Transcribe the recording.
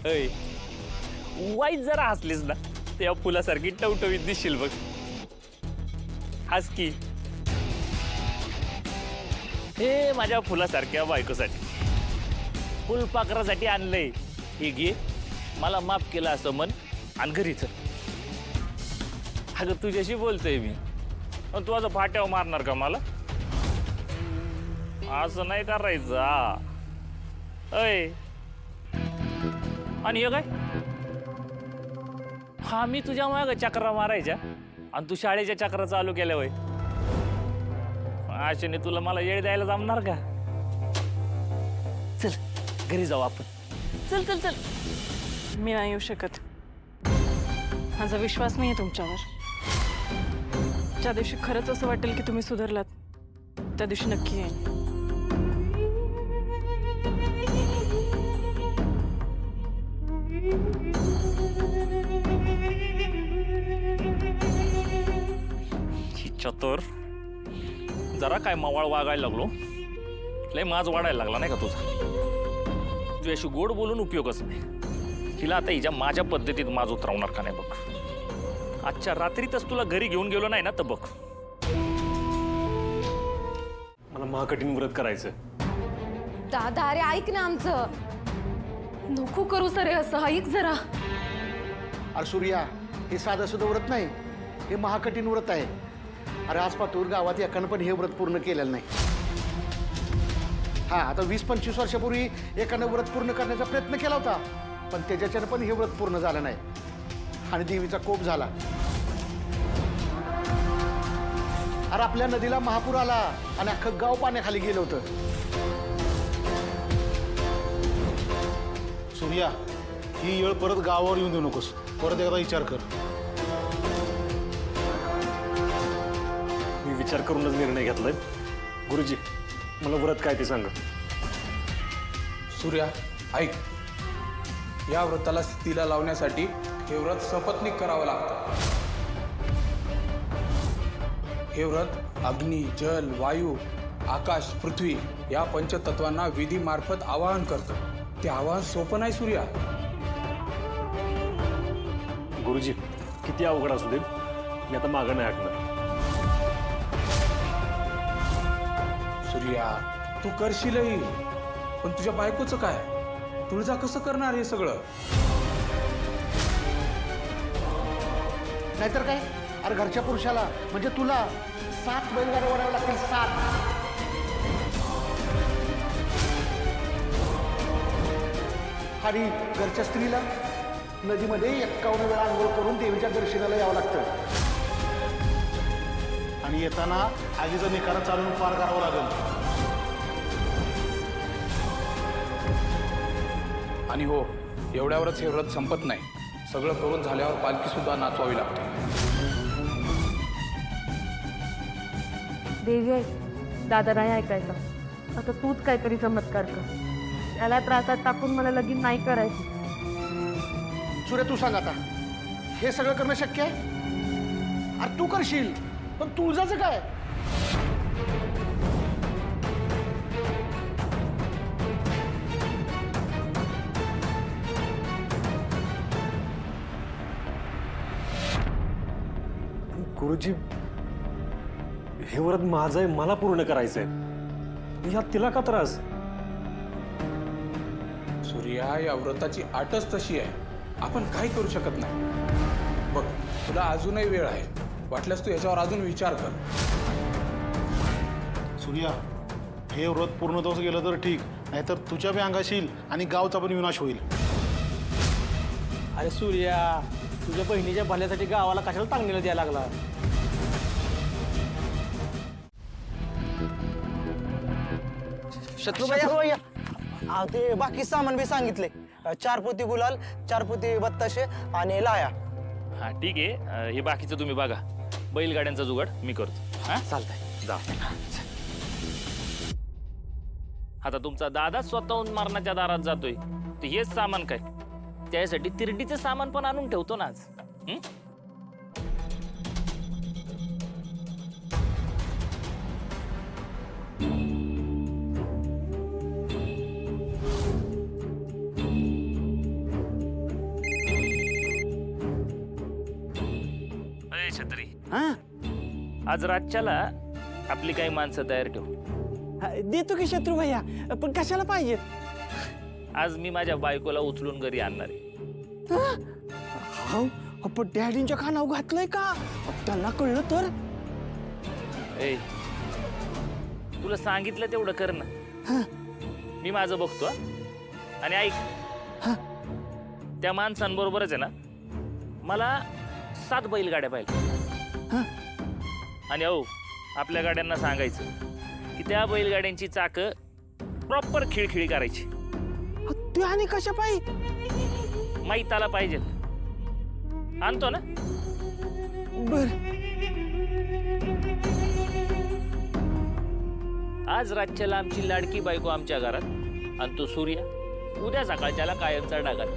ऐ वाईट जरा हसलीस ना त्या फुलासारखी टवटवीत दिसशील बघ. हस की. हे माझ्या फुलासारख्या बायकोसाठी फुलपाखरासाठी आणलंय. हे घे, मला माफ केलं असं मन आणि घरी चल. अगं तुझ्याशी बोलतोय मी, पण तू असं फाट्यावर मारणार का मला? असं नाही करायचं. अय आणि हे काय? हा मी तुझ्या मागं चक्रा मारायच्या आणि तू शाळेच्या चक्रा चालू केल्या वय. आशेने तुला मला येळ द्यायला जमणार का? चल घरी जाऊ आपण. चल चल चल. मी नाही येऊ शकत. माझा विश्वास नाहीये तुमच्यावर. ज्या दिवशी खरंच असं वाटेल की तुम्ही सुधारलात त्या दिवशी नक्की येईन. चतुर जरा काय मावळ वागायला लागलो. लय माज वाढायला लागला नाही का तुझा? तुझ्याशी गोड बोलून उपयोगच नाही. हिला आता हिच्या माझ्या पद्धतीत माज उतरवणार का नाही बघ. आजच्या रात्रीतच तुला घरी घेऊन गेलो नाही ना तर बघ. मला महाकठीण व्रत करायचं. दादा अरे ऐक ना आमचं. नको करू सर असं. ऐक जरा. अरे सूर्या, हे साधं सुद्धा व्रत नाही, हे महाकठीण व्रत आहे. अरे आज पातूर गावात एकानं पण हे व्रत पूर्ण केलेलं नाही. हा आता 20-25 वर्षापूर्वी एकानं व्रत पूर्ण करण्याचा प्रयत्न केला होता, पण त्याच्याच्यानं पण हे व्रत पूर्ण झालं नाही आणि देवीचा कोप झाला. अरे आपल्या नदीला महापूर आला आणि अख्खं गाव पाण्याखाली गेलं होतं. सूर्या, ही येळ परत गावावर येऊन देऊ नकोस. परत एकदा विचार कर. मी विचार करूनच निर्णय घेतलाय. गुरुजी, मला व्रत काय ते सांगा. सूर्या ऐक, या व्रताला स्थितीला लावण्यासाठी हे व्रत सपत्नीक करावं लागतं. हे व्रत अग्नी, जल, वायू, आकाश, पृथ्वी या पंचतत्वांना विधीमार्फत आवाहन करतं. ते आवाहन सोपं नाही सूर्या. गुरुजी, किती अवघड असू दे, मी आता मागं नाही हटणार. सूर्या तू करशीलही, पण तुझ्या बायकोचं काय? तुळजा कसं करणार हे सगळं? नाहीतर काय? अरे घरच्या पुरुषाला म्हणजे तुला 7 बैलगाड्या ओढाव्या लागतील. 7. आणि घरच्या स्त्रीला नदीमध्ये 51 वेळा आंघोळ करून देवीच्या दर्शनाला यावं लागतं. आणि येताना आगीचा निकारा चालून पार करावा लागेल. आणि हो, एवढ्यावरच हे व्रत संपत नाही. सगळं करून झाल्यावर पालखी सुद्धा नाचवावी लागते. देवी आहे, दादा नाही ऐकायचा. आता तूच काहीतरी चमत्कार कर. त्याला त्रासात टाकून मला लगीन नाही करायची. सूर्य तू सांग आता, हे सगळं करणं शक्य आहे? अरे तू करशील, पण तुळजाचं काय? गुरुजी, हे व्रत माझं आहे, मला पूर्ण करायचंय. यात तिला का त्रास? सूर्या, या व्रताची आटच तशी आहे. आपण काही करू शकत नाही. बघ, तुला अजूनही वेळ आहे. वाटल्यास तू याच्यावर अजून विचार कर. सूर्या, हे व्रत पूर्ण दिवस गेलं तर ठीक, नाहीतर तुझ्या बी अंगाशी येईल आणि गावचा पण विनाश होईल. अरे सूर्या, तुझ्या बहिणीच्या भल्यासाठी गावाला कशाला तांगणीला द्यायला लागला? शत्रुभैया, ते बाकी सामान बी सांगितले. 4 पोती गुलाल, 4 पोती बत्ताशे आणि लाया. हा ठीक आहे. हे बाकीचं तुम्ही बघा. बैलगाड्यांचा जुगाड मी करतो. हा चालतंय. जा. आता तुमचा दादा स्वतःहून मरणाच्या दारात जातोय, तर हेच सामान काय? त्यासाठी तिरडीचं सामान पण आणून ठेवतो ना आज. हा आज रातच्याला आपली काही माणसं तयार ठेव. देतो की शत्रू भैया, पण कशाला पाहिजे? आज मी माझ्या बायकोला उचलून घरी आणणार आहे. हो पण डॅडींच्या खानावर घातलंय का? त्यांना कळलं तर? ए तुला सांगितलं तेवढं कर ना. मी माझं बघतो हं. आणि ऐक, त्या माणसांबरोबरच आहे ना मला 7 बैलगाड्या पाहिजे. आणि अहो आपल्या गाड्यांना सांगायचं की त्या बैलगाड्यांची चाकं प्रॉपर खिळखिळी करायची. तू आणि कशा पाहिजे? माहिताला पाहिजे. आणतो ना. बर. आज रातच्याला आमची लाडकी बायको आमच्या घरात आणि तो सूर्या उद्या सकाळच्याला कायमचा डागात.